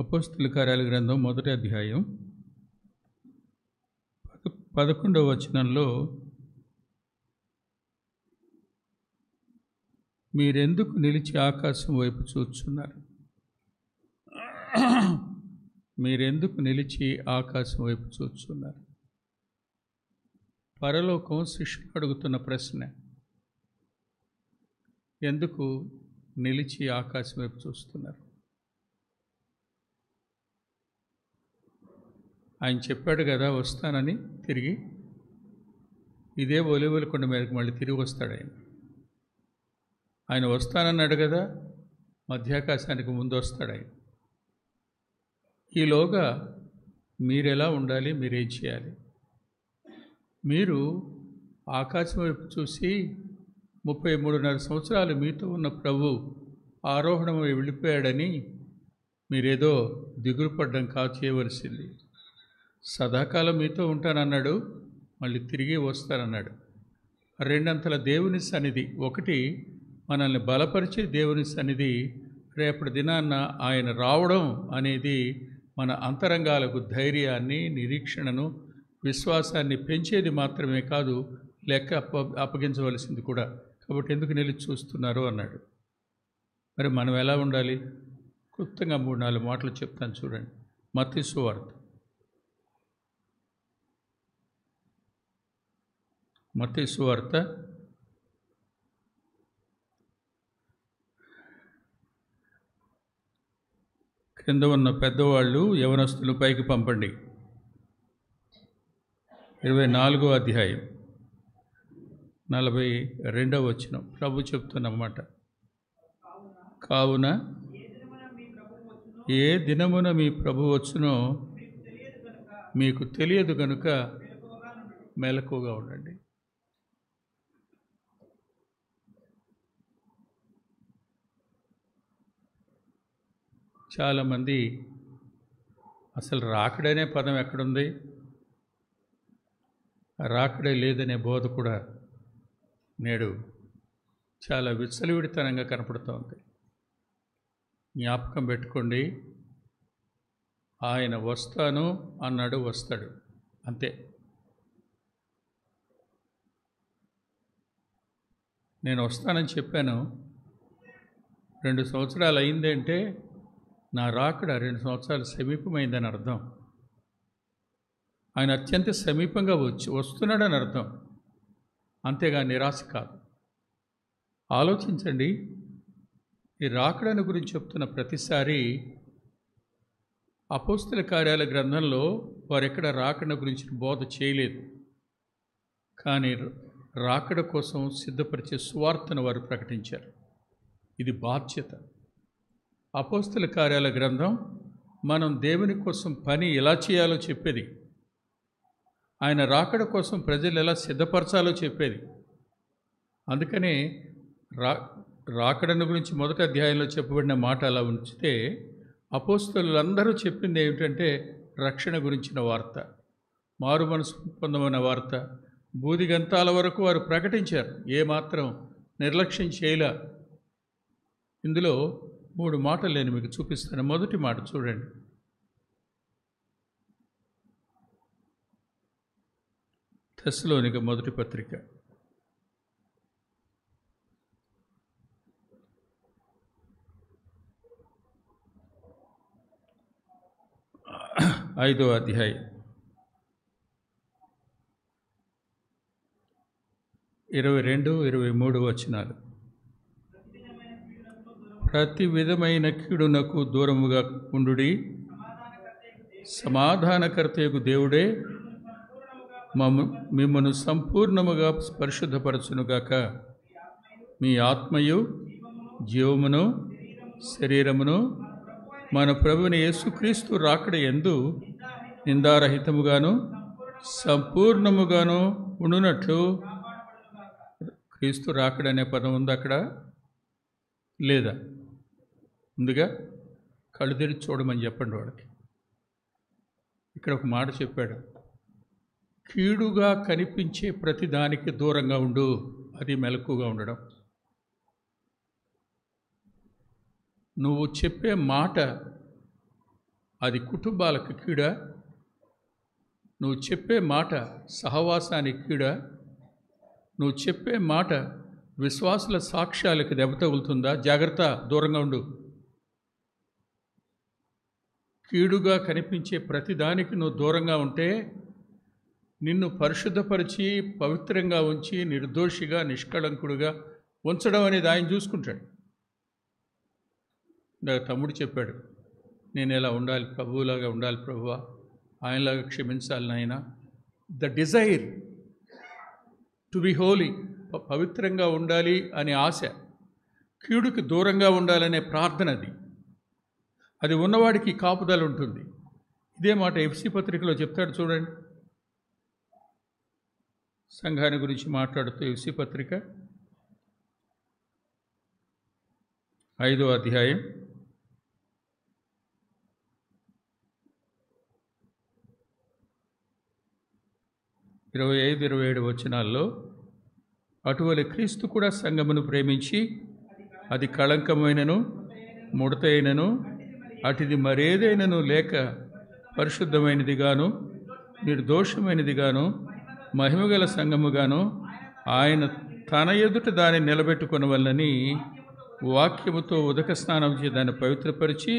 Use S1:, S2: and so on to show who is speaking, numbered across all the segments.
S1: అపోస్తలుల కార్యాల గ్రంథం 1వ అధ్యాయం 11వ వచనంలో, మీరెందుకు నిలిచి ఆకాశం వైపు చూస్తున్నారు? మీరెందుకు నిలిచి ఆకాశం వైపు చూస్తున్నారు? పరలోకం శిష్యులు అడుగుతున్న ప్రశ్న. ఎందుకు నిలిచి ఆకాశం వైపు చూస్తున్నారు? ఆయన చెప్పాడు కదా వస్తానని. తిరిగి ఇదే ఒలీవల కొండ మీదకి మళ్ళీ తిరిగి వస్తాడు ఆయన వస్తానన్నాడు కదా, మధ్యాకాశానికి ముందు వస్తాడు ఆయన. ఈలోగా మీరెలా ఉండాలి? మీరేం చేయాలి? మీరు ఆకాశం వైపు చూసి 33.5 సంవత్సరాలు మీతో ఉన్న ప్రభు ఆరోహణమై వెళ్ళిపోయాడని మీరేదో దిగులు పడ్డం కాదు చేయవలసింది. సదాకాలం మీతో ఉంటానన్నాడు, మళ్ళీ తిరిగి వస్తానన్నాడు. రెండంతల దేవుని సన్నిధి, ఒకటి మనల్ని బలపరిచే దేవుని సన్నిధి, రేపటి దినాన్న ఆయన రావడం అనేది మన అంతరంగాలకు ధైర్యాన్ని, నిరీక్షణను, విశ్వాసాన్ని పెంచేది మాత్రమే కాదు, లెక్క అప్పగించవలసింది కూడా. కాబట్టి ఎందుకు నిలిచి చూస్తున్నారు అన్నాడు. మరి మనం ఎలా ఉండాలి? క్లుప్తంగా 3-4 మాటలు చెప్తాను చూడండి. మత్తయి సువార్త క్రింద ఉన్న పెద్దవాళ్ళు యవనస్తులు పైకి పంపండి. 24వ అధ్యాయం 42వ వచనం ప్రభు చెప్తున్నమాట. కావున ఏ దినమున మీ ప్రభు వచ్చునో మీకు తెలియదు కనుక మెలకువగా ఉండండి. చాలామంది అసలు రాకడనే పదం ఎక్కడుంది, రాకడే లేదనే బోధ కూడా నేడు చాలా విచ్చలవిడితనంగా కనపడుతోంది. జ్ఞాపకం పెట్టుకోండి, ఆయన వస్తాను అన్నాడు, వస్తాడు, అంతే. నేను వస్తానని చెప్పాను, 2 సంవత్సరాలు అయిందంటే నా రాకడ 2 సంవత్సరాలు సమీపమైందని అర్థం. ఆయన అత్యంత సమీపంగా వస్తున్నాడని అర్థం, అంతేగా నిరాశ కాదు. ఆలోచించండి, ఈ రాకడని గురించి చెప్తున్న ప్రతిసారి అపోస్తలుల కార్యాల గ్రంథంలో వారెక్కడ రాకడ గురించి బోధ చేయలేదు. కానీ రాకడ కోసం సిద్ధపరిచే సువార్తను వారు ప్రకటించారు. ఇది బాధ్యత. అపోస్తలుల కార్యాల గ్రంథం మనం దేవుని కోసం పని ఎలా చేయాలో చెప్పేది. ఆయన రాకడ కోసం ప్రజలు ఎలా సిద్ధపరచాలో చెప్పేది. అందుకనే రాకడను గురించి 1వ అధ్యాయంలో చెప్పబడిన మాట అలా ఉంచితే, అపోస్తలులందరూ చెప్పింది ఏమిటంటే రక్షణ గురించిన వార్త, మారు మనసు పొందమన్న వార్త, బూదిగంతాల వరకు వారు ప్రకటించారు. ఏమాత్రం నిర్లక్ష్యం చేయలే. ఇందులో 3 మాటలు నేను మీకు చూపిస్తాను. మొదటి మాట చూడండి. తెస్సలోనిక మొదటి పత్రిక 5వ అధ్యాయం 22-23 వచనాలు. ప్రతి విధమైన కీడునకు దూరముగా ఉండుడి, సమాధానకర్తయగు దేవుడే మిమ్మను సంపూర్ణముగా పరిశుద్ధపరచునుగాక. మీ ఆత్మయు జీవమును శరీరమును మన ప్రభువుని యేసుక్రీస్తు రాకడ యందు నిందారహితముగాను సంపూర్ణముగాను ఉండునట్లు. క్రీస్తు రాకడ అనే పదం ఉంది అక్కడ, లేదా? ముందుగా కళ్ళు తెరిచి చూడమని చెప్పండి వాడికి. ఇక్కడ ఒక మాట చెప్పాడు, కీడుగా కనిపించే ప్రతి దానికి దూరంగా ఉండు. అది మెలకుగా ఉండడం. నువ్వు చెప్పే మాట అది కుటుంబాలకు కీడా? నువ్వు చెప్పే మాట సహవాసానికి కీడా? నువ్వు చెప్పే మాట విశ్వాసుల సాక్ష్యాలకు దెబ్బ తగులుతుందా? జాగ్రత్త, దూరంగా ఉండు. కీడుగా కనిపించే ప్రతిదానికి నువ్వు దూరంగా ఉంటే నిన్ను పరిశుద్ధపరిచి పవిత్రంగా ఉంచి నిర్దోషిగా నిష్కళంకుడుగా ఉంచడం అనేది ఆయన చూసుకుంటాడు. నా తమ్ముడు చెప్పాడు, నేను ఎలా ఉండాలి, ప్రభువులాగా ఉండాలి ప్రభువా, ఆయనలాగా క్షమించాలి నాయన. The desire to be Holi, పవిత్రంగా ఉండాలి అనే ఆశ, కీడుకి దూరంగా ఉండాలనే ప్రార్థన, అది ఉన్నవాడికి కాపుదల ఉంటుంది. ఇదే మాట ఎఫ్సీ పత్రికలో చెప్తాడు చూడండి. సంఘాన్ని గురించి మాట్లాడుతూ ఎఫ్సీ పత్రిక 5వ అధ్యాయం 25-27 వచనాల్లో, అటువలే క్రీస్తు కూడా సంఘమును ప్రేమించి అది కళంకమైనను ముడతైనను అటిది మరేదైనను లేక పరిశుద్ధమైనదిగాను నిర్దోషమైనదిగాను మహిమగల సంఘముగాను ఆయన తన ఎదుట దాన్ని నిలబెట్టుకొనవలనని వాక్యముతో ఉదక స్నానం చేసి దాన్ని పవిత్రపరిచి,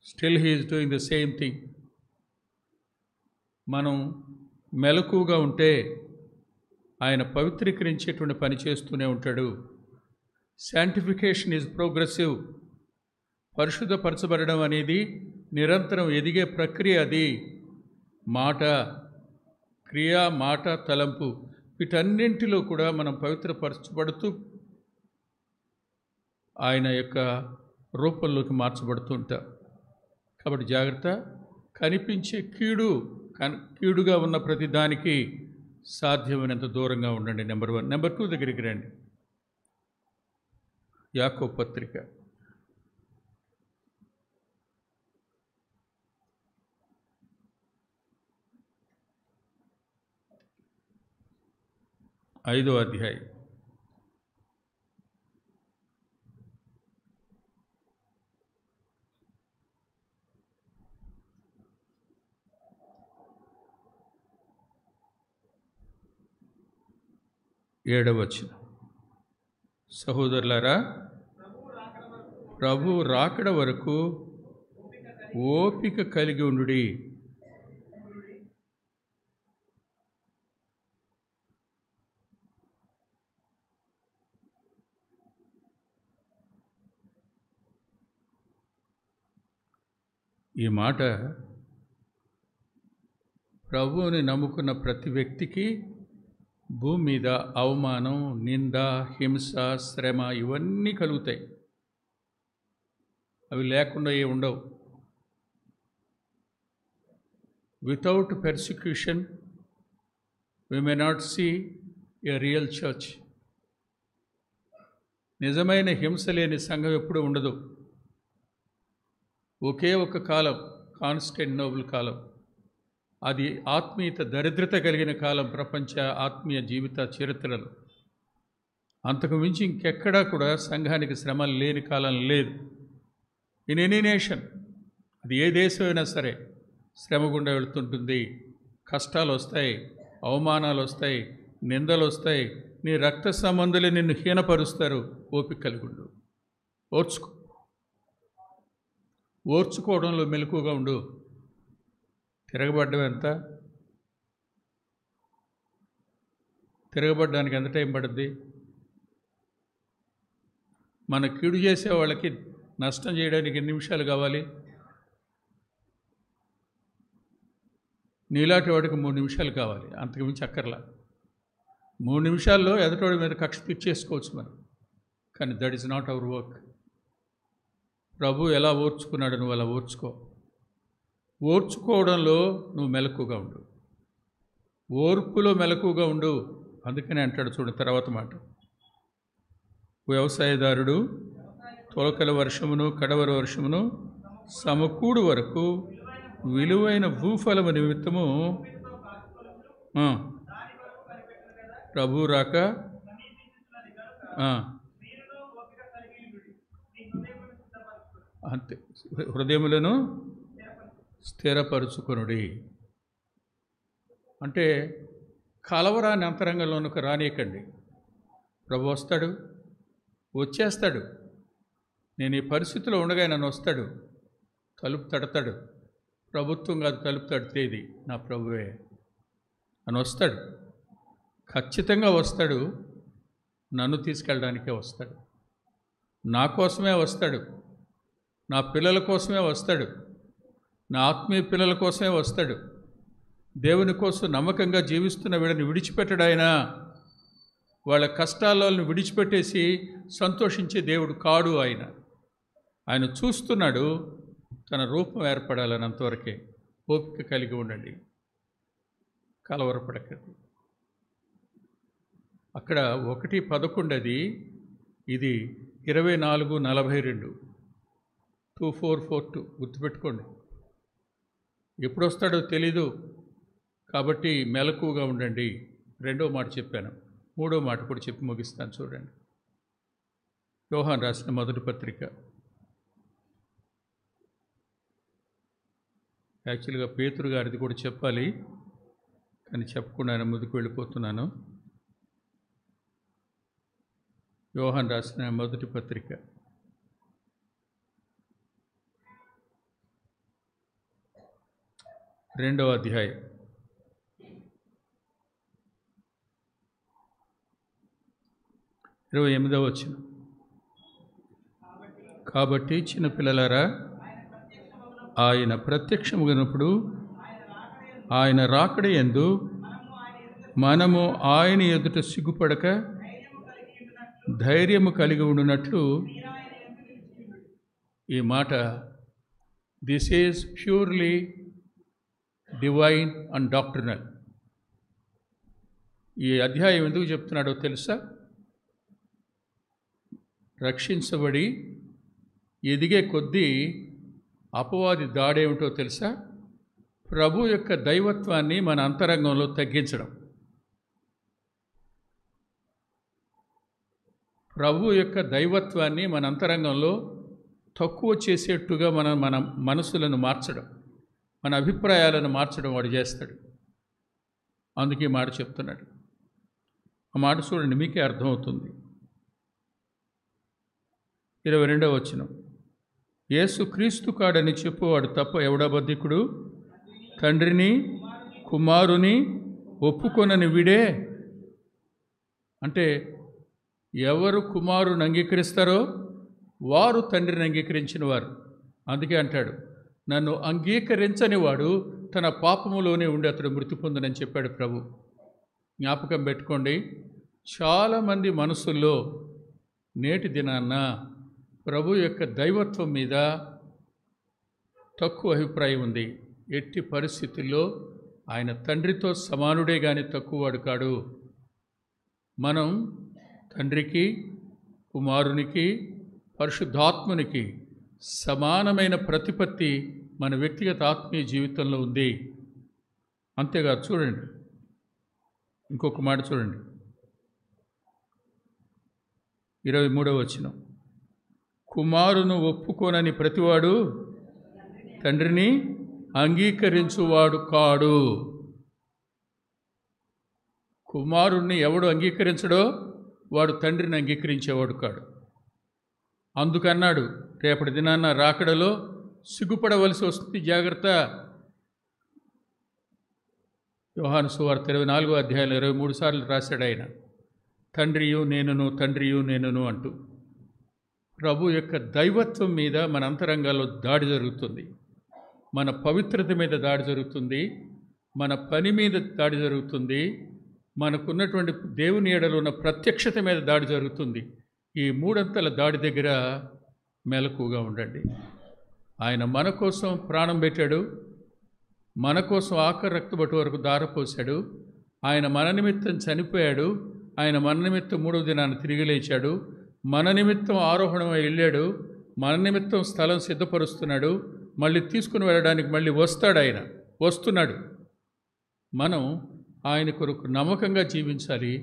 S1: still he is doing the same thing. మనం మెలకుగా ఉంటే ఆయన పవిత్రీకరించేటువంటి పని చేస్తూనే ఉంటాడు. Sanctification is progressive. పరిశుద్ధపరచబడడం అనేది నిరంతరం ఎదిగే ప్రక్రియ. అది మాట, క్రియ, మాట, తలంపు, వీటన్నింటిలో కూడా మనం పవిత్రపరచబడుతూ ఆయన యొక్క రూపంలోకి మార్చబడుతూ ఉంటాం. కాబట్టి జాగ్రత్త. కనిపించే కీడుగా ఉన్న ప్రతి దానికి సాధ్యమైనంత దూరంగా ఉండండి. నెంబర్ 1. నెంబర్ 2 దగ్గరికి రండి. యాకోబు పత్రిక 5వ అధ్యాయం 7వ వచనం. సహోదరులారా, ప్రభు రాకడ వరకు ఓపిక కలిగి ఉండుడి. ఈ మాట ప్రభువుని నమ్ముకున్న ప్రతి వ్యక్తికి భూమి మీద అవమానం, నింద, హింస, శ్రమ ఇవన్నీ కలుగుతాయి. అవి లేకుండా ఏ ఉండవు. Without persecution we may not see a real church. నిజమైన హింస లేని సంఘం ఎప్పుడూ ఉండదు. ఒకే ఒక కాలం, కాన్స్టాంటినోపుల్ కాలం, అది ఆత్మీయత దరిద్రత కలిగిన కాలం ప్రపంచ ఆత్మీయ జీవిత చరిత్రలో. అంతకు మించి ఇంకెక్కడా కూడా సంఘానికి శ్రమలు లేని కాలం లేదు. ఇన్ ఎనీ నేషన్, అది ఏ దేశమైనా సరే శ్రమ గుండా వెళుతుంటుంది. కష్టాలు వస్తాయి, అవమానాలు వస్తాయి, నిందలు వస్తాయి. నీ రక్త సంబంధులే నిన్ను హీనపరుస్తారు. ఓపిక కలిగి ఉండు. ఓర్చుకోవడంలో మెలకుగా ఉండు. తిరగబడ్డం ఎంత? తిరగబడ్డానికి ఎంత టైం పడుద్ది? మన కీడు చేసే వాళ్ళకి నష్టం చేయడానికి ఎన్ని నిమిషాలు కావాలి? నీలాంటి వాడికి 3 నిమిషాలు కావాలి, అంతకు మించి అక్కర్లా. 3 నిమిషాల్లో ఎదుటివాడి మీద కక్ష తీర్చేసుకోవచ్చు మనం. కానీ that is not our work. ప్రభు ఎలా ఓర్చుకున్నాడు, నువ్వు అలా ఓర్చుకో. ఓర్చుకోవడంలో నువ్వు మెలకుగా ఉండు, ఓర్పులో మెలకుగా ఉండు. అందుకనే అంటాడు చూడు తర్వాత మాట, వ్యవసాయదారుడు తొలకల వర్షమును కడవర వర్షమును సమకూడు వరకు విలువైన భూఫలము నిమిత్తము ప్రభు రాక అంతే, హృదయములను స్థిరపరుచుకొనుడి. అంటే కలవరాన్ని అంతరంగంలోనికి రానీయకండి. ప్రభు వస్తాడు, వచ్చేస్తాడు. నేను ఈ పరిస్థితిలో ఉండగా నన్ను వస్తాడు, తలుపు తడతాడు. ప్రభుత్వం కాదు తలుపు తడితేది, నా ప్రభువే అని వస్తాడు. ఖచ్చితంగా వస్తాడు. నన్ను తీసుకెళ్ళడానికే వస్తాడు, నా కోసమే వస్తాడు, నా పిల్లల కోసమే వస్తాడు, నా ఆత్మీయ పిల్లల కోసమే వస్తాడు. దేవుని కోసం నమ్మకంగా జీవిస్తున్న వీళ్ళని విడిచిపెట్టడు ఆయన. వాళ్ళ కష్టాలను విడిచిపెట్టేసి సంతోషించే దేవుడు కాడు ఆయన. ఆయన చూస్తున్నాడు, తన రూపం ఏర్పడాలని. అంతవరకే ఓపిక కలిగి ఉండండి, కలవరపడకండి. అక్కడ 1:11 అది, ఇది 24:42, 2442 గుర్తుపెట్టుకోండి. ఎప్పుడు వస్తాడో తెలీదు కాబట్టి మెలకువగా ఉండండి. రెండో మాట చెప్పాను, మూడో మాట కూడా చెప్పి ముగిస్తాను. చూడండి, యోహాను రాసిన మొదటి పత్రిక. యాక్చువల్గా పేతురు గారిది కూడా చెప్పాలి, కానీ చెప్పకుండా ముందుకు వెళ్ళిపోతున్నాను. యోహాను రాసిన మొదటి పత్రిక, 2వ అధ్యాయం, 28వ వచనం. కాబట్టి చిన్నపిల్లలారా, ఆయన ప్రత్యక్షమగినప్పుడు ఆయన రాకడ యందు మనము ఆయన ఎదుట సిగ్గుపడక ధైర్యము కలిగి ఉండునట్లు. ఈ మాట, this is purely divine and doctrinal. ఈ అధ్యాయం ఎందుకు చెప్తున్నాడో తెలుసా? రక్షించబడి ఎదిగే కొద్దీ అపవాది దాడేమిటో తెలుసా? ప్రభు యొక్క దైవత్వాన్ని మన అంతరంగంలో తగ్గించడం. ప్రభు యొక్క దైవత్వాన్ని మన అంతరంగంలో తక్కువ చేసేట్టుగా మన మనసులను మార్చడం, మన అభిప్రాయాలను మార్చడం వాడు చేస్తాడు. అందుకే మాట చెప్తున్నాడు. ఆ మాట చూడండి, మీకే అర్థమవుతుంది. 22వ వచనం, యేసు క్రీస్తు కాడని చెప్పువాడు తప్ప ఎవడబద్ధికుడు తండ్రిని కుమారుని ఒప్పుకొనని వీడే. అంటే ఎవరు కుమారుని అంగీకరిస్తారో వారు తండ్రిని అంగీకరించిన వారు. అందుకే అంటాడు, నన్ను అంగీకరించని వాడు తన పాపములోనే ఉండి అతడు మృతి పొందునని చెప్పాడు ప్రభు. జ్ఞాపకం పెట్టుకోండి, చాలామంది మనసుల్లో నేటి దినాన్న ప్రభు యొక్క దైవత్వం మీద తక్కువ అభిప్రాయం ఉంది. ఎట్టి పరిస్థితుల్లో ఆయన తండ్రితో సమానుడే కానీ తక్కువవాడు కాడు. మనం తండ్రికి, కుమారునికి, పరిశుద్ధాత్మునికి సమానమైన ప్రతిపత్తి మన వ్యక్తిగత ఆత్మీయ జీవితంలో ఉంది. అంతేకాదు, చూడండి ఇంకొక మాట చూడండి, 23వ వచనం, కుమారును ఒప్పుకోనని ప్రతివాడు తండ్రిని అంగీకరించువాడు కాడు. కుమారుణ్ణి ఎవడు అంగీకరించడో వాడు తండ్రిని అంగీకరించేవాడు కాడు. అందుకన్నాడు, రేపటి దినాన్న రాకడలో సిగ్గుపడవలసి వస్తుంది, జాగ్రత్త. యోహాను సువార్త 24వ అధ్యాయంలో 23 సార్లు రాశాడు ఆయన, తండ్రియు నేనును, తండ్రియు నేనును అంటూ. ప్రభు యొక్క దైవత్వం మీద మన అంతరంగాల్లో దాడి జరుగుతుంది, మన పవిత్రత మీద దాడి జరుగుతుంది, మన పని మీద దాడి జరుగుతుంది, మనకున్నటువంటి దేవుని ఎడలో ఉన్న ప్రత్యక్షత మీద దాడి జరుగుతుంది. ఈ మూడంతల దాడి దగ్గర మెలకుగా ఉండండి. ఆయన మన కోసం ప్రాణం పెట్టాడు, మన కోసం ఆఖరి రక్తబొట్టు వరకు దారపోశాడు. ఆయన మన నిమిత్తం చనిపోయాడు, ఆయన మన నిమిత్తం 3వ దినాన్ని తిరిగి లేచాడు, మన నిమిత్తం ఆరోహణమై వెళ్ళాడు, మన నిమిత్తం స్థలం సిద్ధపరుస్తున్నాడు, మళ్ళీ తీసుకుని వెళ్ళడానికి మళ్ళీ వస్తాడు. ఆయన వస్తున్నాడు. మనం ఆయన కొరకు నమ్మకంగా జీవించాలి.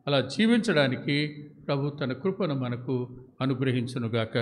S1: అలా జీవించడానికి ప్రభు తన కృపను మనకు అనుగ్రహించునుగాక.